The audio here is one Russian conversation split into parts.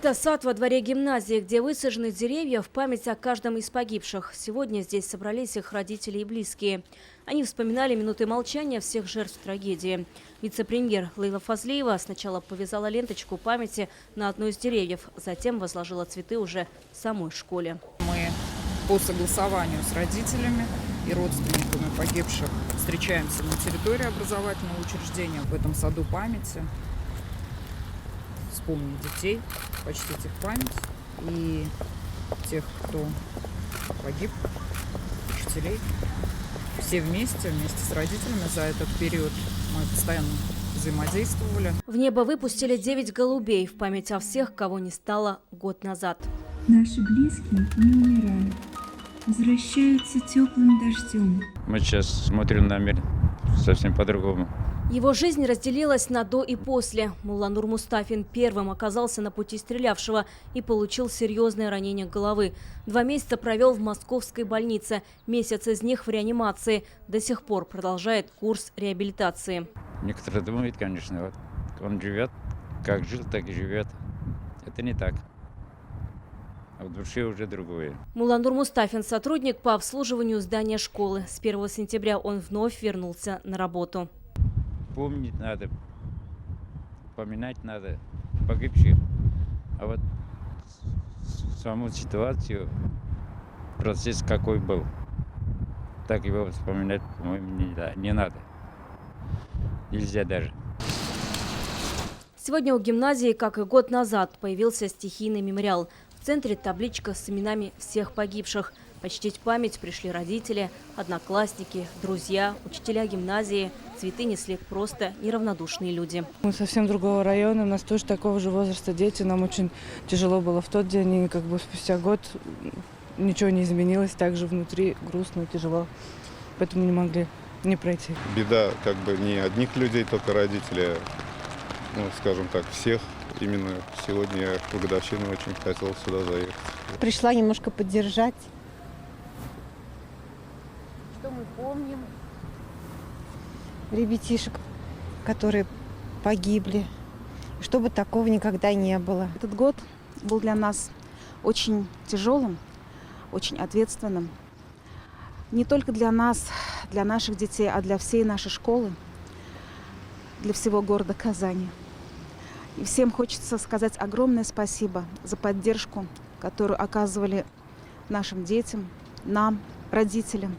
Это сад во дворе гимназии, где высажены деревья в память о каждом из погибших. Сегодня здесь собрались их родители и близкие. Они вспоминали минуты молчания всех жертв трагедии. Вице-премьер Лейла Фазлиева сначала повязала ленточку памяти на одной из деревьев, затем возложила цветы уже в самой школе. Мы по согласованию с родителями и родственниками погибших встречаемся на территории образовательного учреждения в этом саду памяти. Вспомнить детей, почтить их память и тех, кто погиб, учителей. Все вместе с родителями за этот период мы постоянно взаимодействовали. В небо выпустили 9 голубей в память о всех, кого не стало год назад. Наши близкие не умирают, возвращаются теплым дождем. Мы сейчас смотрим на мир совсем по-другому. Его жизнь разделилась на до и после. Мулла Нур Мустафин первым оказался на пути стрелявшего и получил серьезное ранение головы. 2 месяца провел в московской больнице. Месяц из них в реанимации. До сих пор продолжает курс реабилитации. Некоторые думают, конечно, вот он живет, как жил, так и живет. Это не так. А в душе уже другое. Мулла Нур Мустафин – сотрудник по обслуживанию здания школы. С 1 сентября он вновь вернулся на работу. Помнить надо, поминать надо погибших. А вот саму ситуацию, процесс какой был, так его вспоминать, по-моему, не надо. Нельзя даже. Сегодня у гимназии, как и год назад, появился стихийный мемориал. В центре табличка с именами всех погибших. Почтить память пришли родители, одноклассники, друзья, учителя гимназии. Цветы несли просто неравнодушные люди. Мы совсем другого района, у нас тоже такого же возраста дети. Нам очень тяжело было в тот день, и как бы спустя год ничего не изменилось. Также внутри грустно, тяжело, поэтому не могли не пройти. Беда как бы не одних людей, только родителей, скажем так, всех. Именно сегодня я в годовщину очень хотел сюда заехать. Пришла немножко поддержать. Что мы помним? Ребятишек, которые погибли. Чтобы такого никогда не было. Этот год был для нас очень тяжелым, очень ответственным. Не только для нас, для наших детей, а для всей нашей школы, для всего города Казани. И всем хочется сказать огромное спасибо за поддержку, которую оказывали нашим детям, нам, родителям.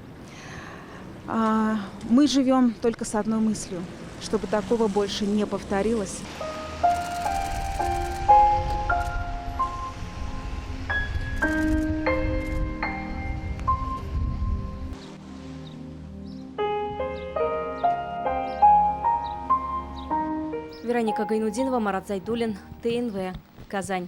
Мы живем только с одной мыслью, чтобы такого больше не повторилось. Вероника Гайнудинова, Марат Зайдуллин, ТНВ, Казань.